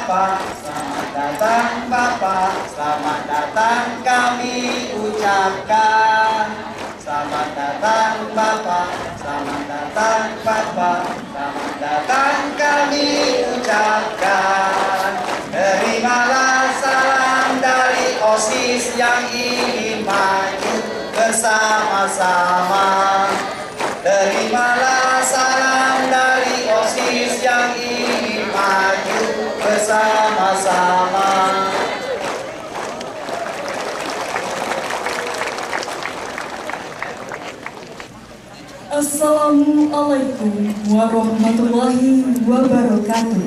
Bapak, selamat datang Bapak, selamat datang kami ucapkan. Selamat datang Bapak, selamat datang Bapak, selamat datang kami ucapkan. Terimalah salam dari OSIS yang ingin maju bersama-sama. Terimalah salam dari OSIS yang ingin maju bersama-sama. Assalamualaikum warahmatullahi wabarakatuh.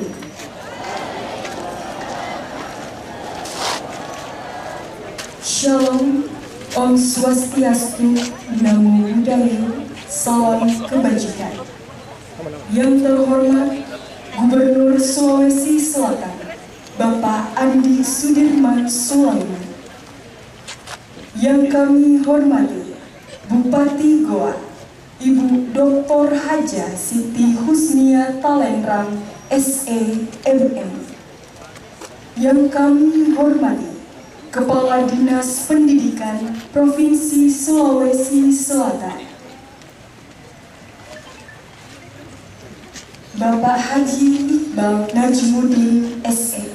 Shalom, Om Swastiastu, Namo Buddhaya, salam kebajikan. Yang terhormat Gubernur Sulawesi Selatan, Bapak Andi Sudirman Sulaiman. Yang kami hormati Bupati Goa, Ibu Dr. Haja Siti Husnia Talenrang, SEMM. Yang kami hormati Kepala Dinas Pendidikan Provinsi Sulawesi Selatan, Bapak Haji Iqbal Najmuddin, SE.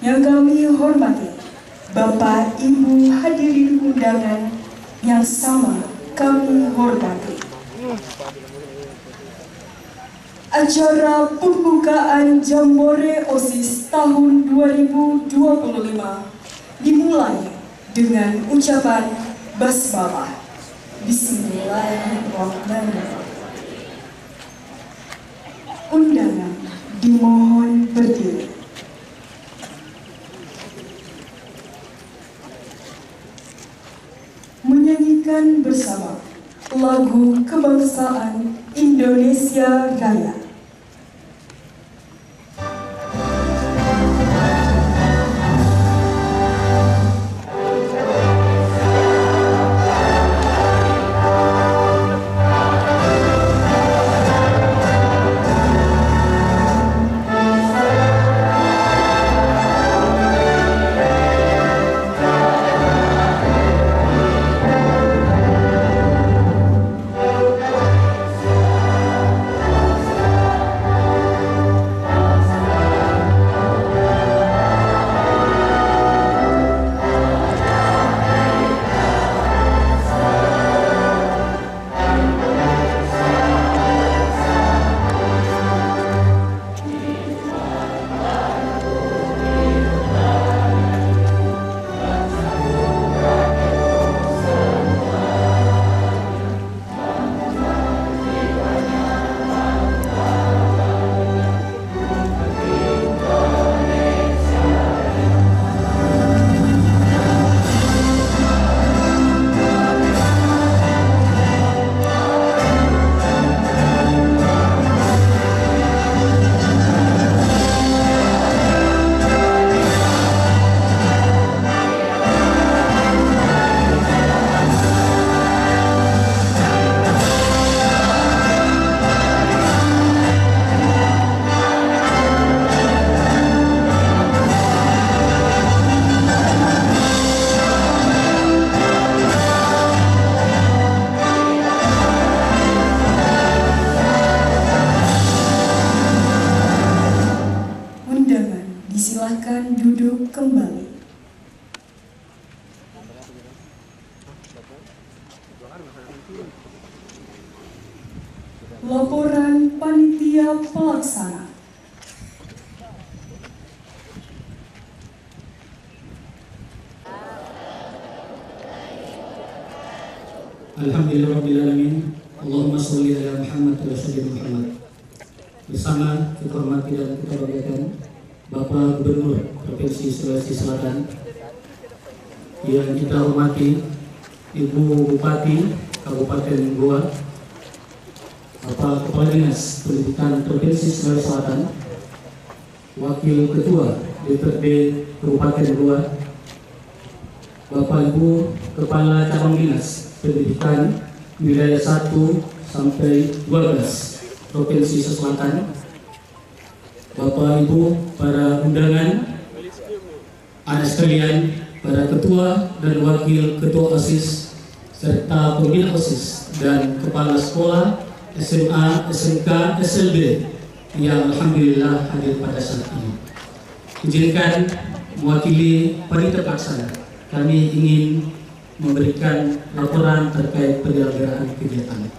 Yang kami hormati Bapak Ibu hadirin undangan yang sama kami hormati. Acara pembukaan Jambore OSIS tahun 2025 dimulai dengan ucapan basmalah. Bismillahirrahmanirrahim. Undangan dimohon berdiri. Menyanyikan bersama lagu kebangsaan Indonesia Raya. Silakan duduk kembali. Laporan panitia pelaksana. Alhamdulillahirrahmanirrahim. Allahumma sholli ala Muhammad wa sallim Muhammad. Bersama kita hormati dan kita banggakan Bapak Gubernur Provinsi Sulawesi Selatan, yang kita hormati Ibu Bupati Kabupaten Goa, Bapak Kepala Dinas Pendidikan Provinsi Sulawesi Selatan, Wakil Ketua DPRD Kabupaten Goa, Bapak Ibu Kepala Cabang Dinas Pendidikan wilayah 1 sampai 12 Provinsi Selatan, Bapak Ibu, para undangan, anak sekalian, para ketua dan wakil ketua OSIS, serta pembina OSIS dan kepala sekolah SMA, SMK, SLB yang alhamdulillah hadir pada saat ini. Izinkan mewakili panitia pelaksana, kami ingin memberikan laporan terkait penyelenggaraan kegiatan.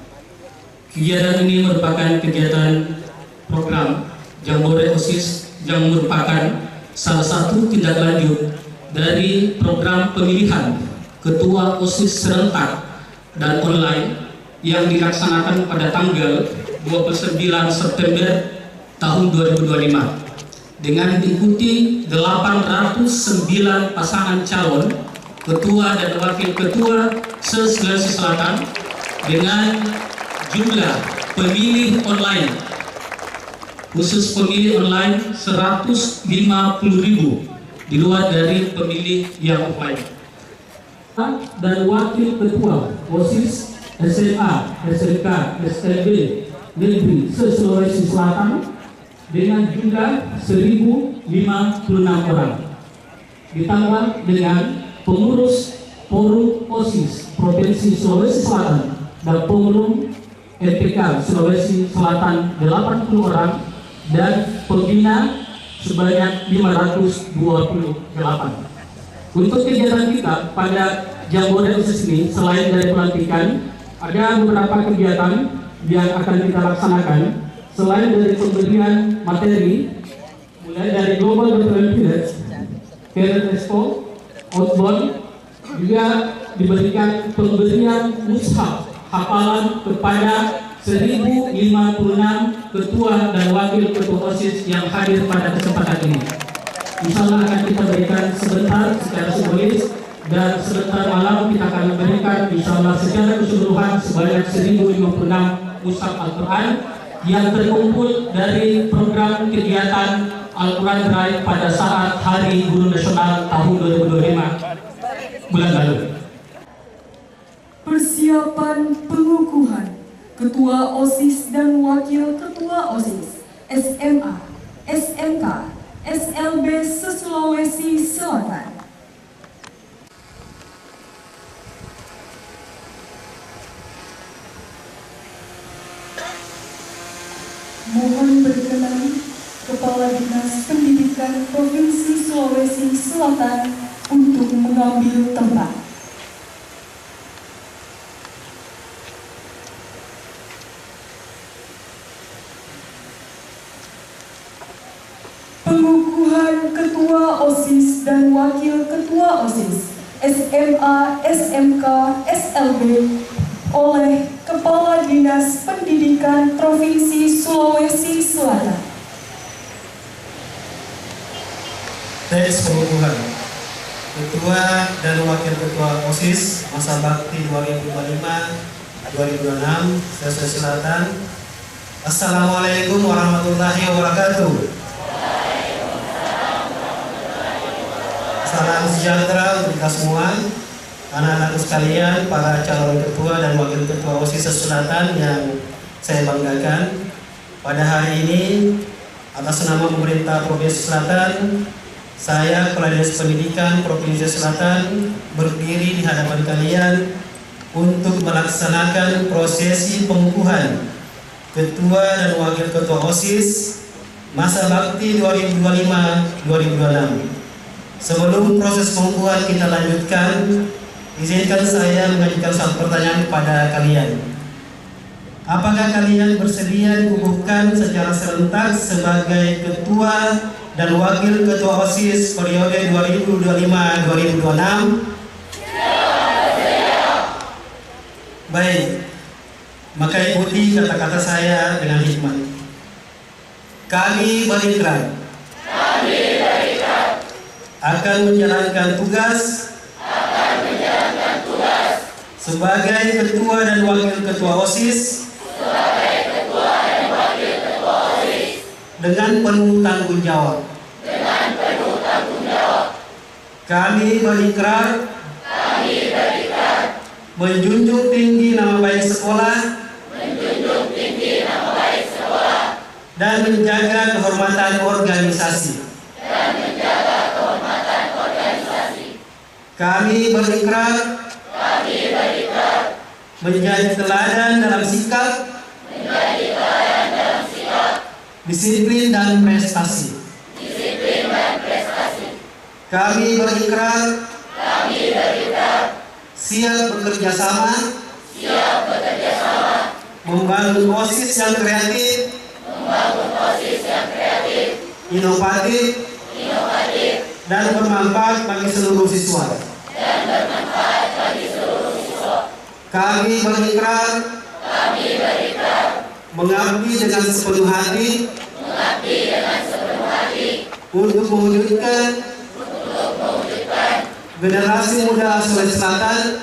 Kegiatan ini merupakan kegiatan program Jambore OSIS yang merupakan salah satu tindak lanjut dari program pemilihan ketua OSIS serentak dan online yang dilaksanakan pada tanggal 29 September tahun 2025 dengan diikuti 809 pasangan calon ketua dan wakil ketua se-Sulawesi Selatan dengan jumlah pemilih online, khusus pemilih online 150.000 di luar dari pemilih yang offline. Dan wakil ketua OSIS SMA, SMK, SLB negeri se-Sulawesi Selatan dengan jumlah 1.056 orang, ditambah dengan pengurus Forum OSIS Provinsi Sulawesi Selatan dan Forum RPK Sulawesi Selatan 80 orang dan pembina sebanyak 528. Untuk kegiatan kita pada Jambore OSIS ini, selain dari pelantikan, ada beberapa kegiatan yang akan kita laksanakan. Selain dari pemberian materi, mulai dari Global Development Village, Career Expo, Outbound, juga diberikan pemberian mushaf hafalan kepada 1.056 ketua dan wakil ketua OSIS yang hadir pada kesempatan ini. Insya Allah akan kita berikan sebentar secara simbolis, dan sebentar malam kita akan memberikan insya Allah secara keseluruhan sebanyak 1.056 mushaf Al-Quran yang terkumpul dari program kegiatan Al-Quran Drive pada saat Hari Guru Nasional tahun 2025 bulan lalu. Persiapan pengukuhan Ketua OSIS dan Wakil Ketua OSIS SMA, SMK, SLB se-Sulawesi Selatan. Mohon berkenan Kepala Dinas Pendidikan Provinsi Sulawesi Selatan untuk mengambil tempat. Pengukuhan Ketua OSIS dan Wakil Ketua OSIS SMA, SMK, SLB oleh Kepala Dinas Pendidikan Provinsi Sulawesi Selatan. Tes pengukuhan Ketua dan Wakil Ketua OSIS masa bakti 2025-2026 Sulawesi Selatan. Assalamualaikum warahmatullahi wabarakatuh. Salam sejahtera untuk kita semua, anak-anakku sekalian, para calon ketua dan wakil ketua OSIS Selatan yang saya banggakan. Pada hari ini, atas nama pemerintah Provinsi Selatan, saya Kepala Dinas Pendidikan Provinsi Selatan berdiri di hadapan kalian untuk melaksanakan prosesi pengukuhan ketua dan wakil ketua OSIS masa bakti 2025-2026. Sebelum proses pengukuhan kita lanjutkan, izinkan saya mengajukan satu pertanyaan kepada kalian. Apakah kalian bersedia dikukuhkan secara serentak sebagai ketua dan wakil ketua OSIS periode 2025-2026? Baik, maka ikuti kata-kata saya dengan hikmat. Kami berikrar akan menjalankan tugas sebagai ketua dan wakil ketua OSIS dengan penuh tanggung jawab. Kami berikrar menjunjung tinggi nama baik sekolah, dan menjaga kehormatan organisasi. Kami berikrar menjadi teladan dalam sikap, disiplin dan prestasi. Kami berikrar siap bekerja sama, membangun OSIS yang kreatif, inovatif, dan bermanfaat bagi seluruh siswa. Kami berikrar mengabdi dengan sepenuh hati untuk mewujudkan generasi muda Sulawesi Selatan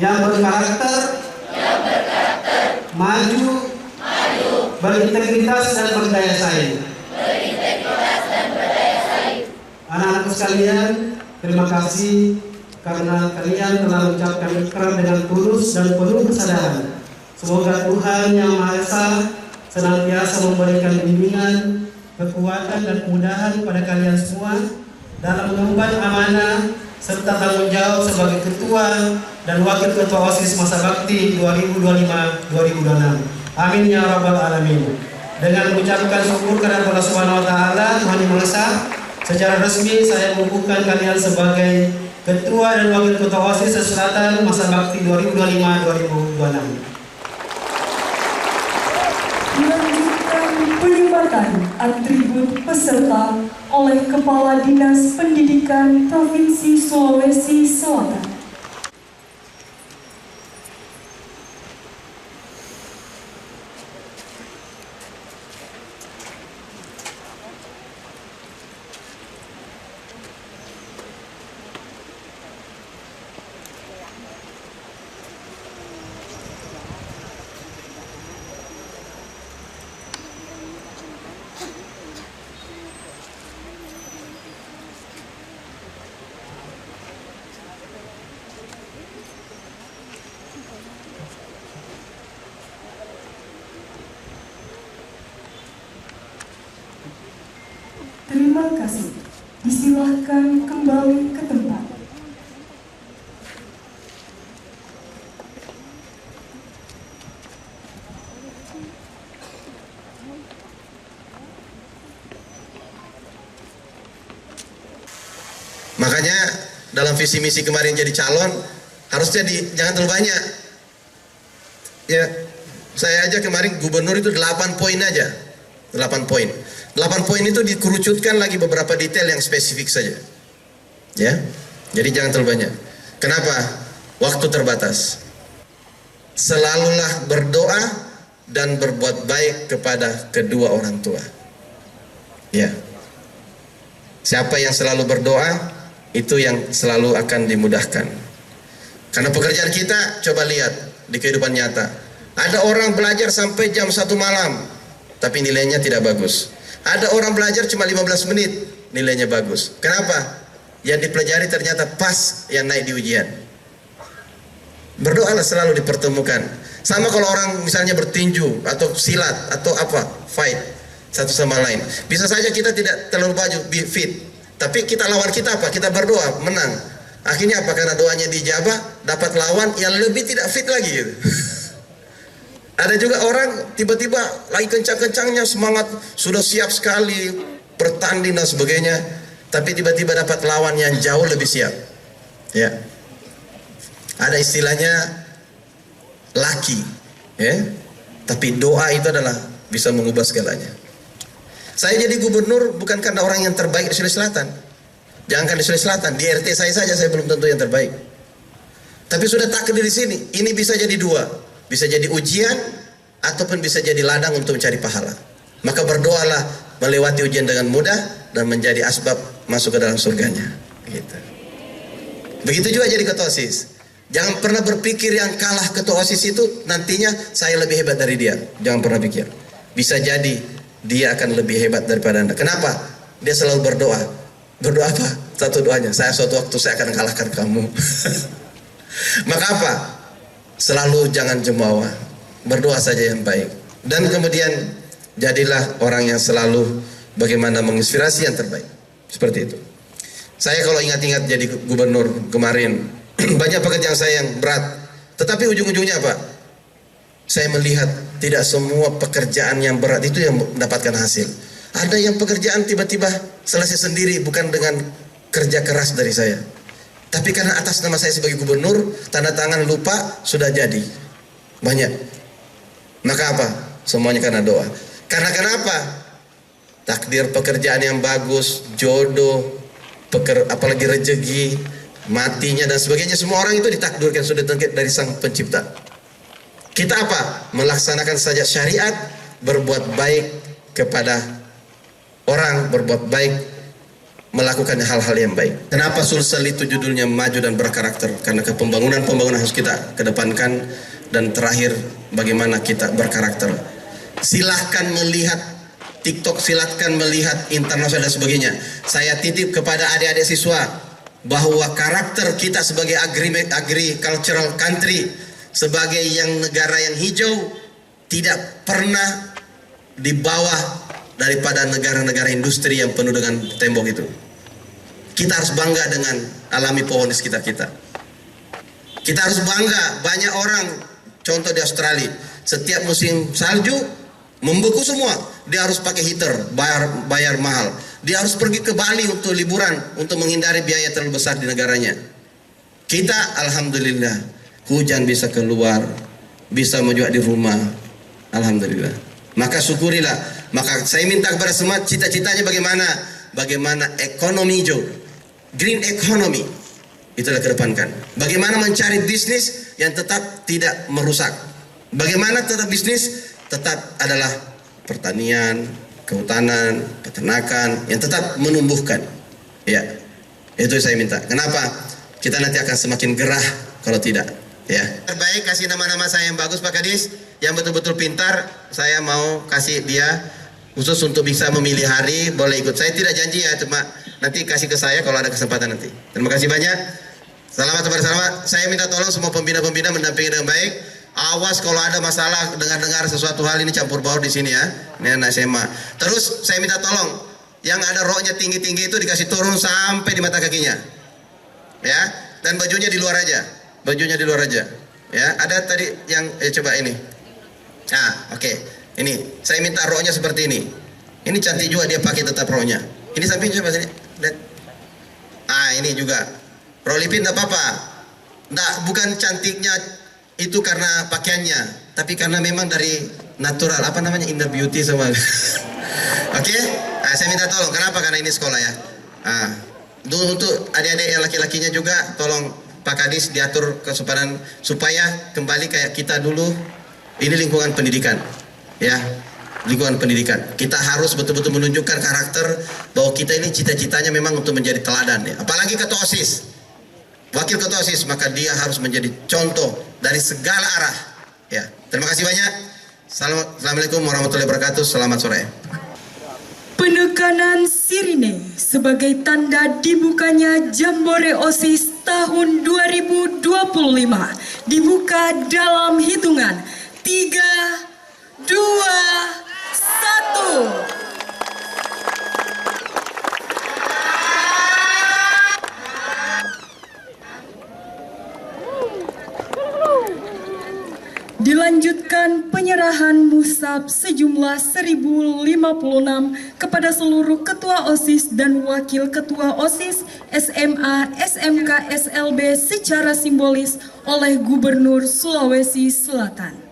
yang berkarakter, maju, berintegritas dan berdaya saing. Anak-anakku sekalian, terima kasih karena kalian telah mengucapkan ikrar dengan tulus dan penuh kesadaran. Semoga Tuhan Yang Maha Esa senantiasa memberikan bimbingan, kekuatan dan kemudahan pada kalian semua dalam mengemban amanah serta tanggung jawab sebagai ketua dan wakil ketua OSIS masa bakti 2025-2026. Amin ya rabbal alamin. Dengan mengucapkan syukur kepada Allah Subhanahu wa taala, Tuhan Yang Maha Esa, secara resmi saya mengukuhkan kalian sebagai ketua dan wakil ketua OSIS Selatan masa bakti 2025-2026. Dilanjutkan penyematan atribut peserta oleh Kepala Dinas Pendidikan Provinsi Sulawesi Selatan. Terima kasih. Disilahkan kembali ke tempat. Makanya dalam visi misi kemarin jadi calon harusnya jangan terlalu banyak. Ya, saya aja kemarin gubernur itu 8 poin aja. 8 poin. 8 poin itu dikerucutkan lagi beberapa detail yang spesifik saja. Ya. Jadi jangan terlalu banyak. Kenapa? Waktu terbatas. Selalulah berdoa dan berbuat baik kepada kedua orang tua. Ya. Siapa yang selalu berdoa, itu yang selalu akan dimudahkan. Karena pekerjaan kita, coba lihat di kehidupan nyata. Ada orang belajar sampai jam 1 malam, tapi nilainya tidak bagus. Ada orang belajar cuma 15 menit, nilainya bagus. Kenapa? Yang dipelajari ternyata pas yang naik di ujian. Berdoalah selalu dipertemukan. Sama kalau orang misalnya bertinju, atau silat, atau apa, fight satu sama lain. Bisa saja kita tidak terlalu baju, fit. Tapi kita lawan kita apa? Kita berdoa, menang. Akhirnya apa? Karena doanya dijabah, dapat lawan yang lebih tidak fit lagi gitu. Ada juga orang tiba-tiba lagi kencang-kencangnya semangat, sudah siap sekali bertanding dan sebagainya, tapi tiba-tiba dapat lawan yang jauh lebih siap. Ya. Ada istilahnya laki, ya. Tapi doa itu adalah bisa mengubah segalanya. Saya jadi gubernur bukan karena orang yang terbaik di Sulawesi Selatan. Jangankan di Sulawesi Selatan, di RT saya saja saya belum tentu yang terbaik. Tapi sudah takdir di sini. Ini bisa jadi dua. Bisa jadi ujian ataupun bisa jadi ladang untuk mencari pahala. Maka berdoalah melewati ujian dengan mudah dan menjadi asbab masuk ke dalam surganya. Gitu. Begitu juga jadi ketua OSIS. Jangan pernah berpikir yang kalah ketua OSIS itu nantinya saya lebih hebat dari dia. Jangan pernah pikir. Bisa jadi dia akan lebih hebat daripada Anda. Kenapa? Dia selalu berdoa. Berdoa apa? Satu doanya, saya suatu waktu saya akan kalahkan kamu. Maka apa? Selalu jangan jumawa, berdoa saja yang baik. Dan kemudian jadilah orang yang selalu bagaimana menginspirasi yang terbaik. Seperti itu. Saya kalau ingat-ingat jadi gubernur kemarin, banyak pekerjaan saya yang berat. Tetapi ujung-ujungnya apa? Saya melihat tidak semua pekerjaan yang berat itu yang mendapatkan hasil. Ada yang pekerjaan tiba-tiba selesai sendiri, bukan dengan kerja keras dari saya. Tapi karena atas nama saya sebagai gubernur, tanda tangan lupa, sudah jadi. Banyak. Maka apa? Semuanya karena doa. Karena kenapa? Takdir pekerjaan yang bagus, jodoh, apalagi rezeki, matinya dan sebagainya, semua orang itu ditakdirkan sudah dari Sang Pencipta. Kita apa? Melaksanakan saja syariat, berbuat baik kepada orang, berbuat baik, melakukan hal-hal yang baik. Kenapa Sulsel itu judulnya maju dan berkarakter? Karena pembangunan harus kita kedepankan. Dan terakhir, bagaimana kita berkarakter. Silahkan melihat TikTok, silahkan melihat internasional dan sebagainya. Saya titip kepada adik-adik siswa bahwa karakter kita sebagai agricultural country, sebagai yang negara yang hijau, tidak pernah di bawah daripada negara-negara industri yang penuh dengan tembok itu. Kita harus bangga dengan alami pohon di sekitar kita. Kita harus bangga, banyak orang, contoh di Australia, setiap musim salju membeku semua, dia harus pakai heater, bayar mahal. Dia harus pergi ke Bali untuk liburan, untuk menghindari biaya terlalu besar di negaranya. Kita alhamdulillah, hujan bisa keluar, bisa menjual di rumah, alhamdulillah. Maka syukurilah. Maka saya minta kepada semua, cita-citanya bagaimana? Bagaimana ekonomi hijau, green economy, itulah kedepankan. Bagaimana mencari bisnis yang tetap tidak merusak. Bagaimana tetap bisnis tetap adalah pertanian, kehutanan, peternakan yang tetap menumbuhkan. Ya, itu saya minta. Kenapa? Kita nanti akan semakin gerah kalau tidak. Ya, terbaik kasih nama-nama saya yang bagus Pak Kadis, yang betul-betul pintar. Saya mau kasih dia khusus untuk bisa memilih hari, boleh ikut. Saya tidak janji ya, cuma nanti kasih ke saya kalau ada kesempatan nanti. Terima kasih banyak. Selamat bersama. Saya minta tolong semua pembina-pembina mendampingi dengan baik. Awas kalau ada masalah dengar sesuatu hal ini campur baur di sini ya. Ini anak SMA. Terus saya minta tolong yang ada roknya tinggi-tinggi itu dikasih turun sampai di mata kakinya. Ya, dan bajunya di luar aja. Bajunya di luar aja. Ya, ada tadi yang coba ini. Ah, oke. Ini saya minta roknya seperti ini. Ini cantik juga dia pakai tetap roknya. Ini samping coba sini. Lihat. Ah, ini juga. Rolipin tidak apa-apa. Nggak, bukan cantiknya itu karena pakaiannya, tapi karena memang dari natural, apa namanya, inner beauty sama. Oke? Nah, saya minta tolong. Kenapa? Karena ini sekolah ya. Nah, untuk adik-adik yang laki-lakinya juga, tolong Pak Kadis diatur kesopanan supaya kembali kayak kita dulu. Ini lingkungan pendidikan, ya. Lingkungan pendidikan. Kita harus betul-betul menunjukkan karakter bahwa kita ini cita-citanya memang untuk menjadi teladan, ya. Apalagi ketua OSIS. Wakil ketua OSIS, maka dia harus menjadi contoh dari segala arah. Ya, terima kasih banyak. Assalamualaikum warahmatullahi wabarakatuh. Selamat sore. Penekanan sirine sebagai tanda dibukanya Jambore OSIS tahun 2025 dibuka dalam hitungan 3, 2, 1. Dilanjutkan penyerahan musab sejumlah 1056 kepada seluruh ketua OSIS dan wakil ketua OSIS SMA, SMK, SLB secara simbolis oleh Gubernur Sulawesi Selatan.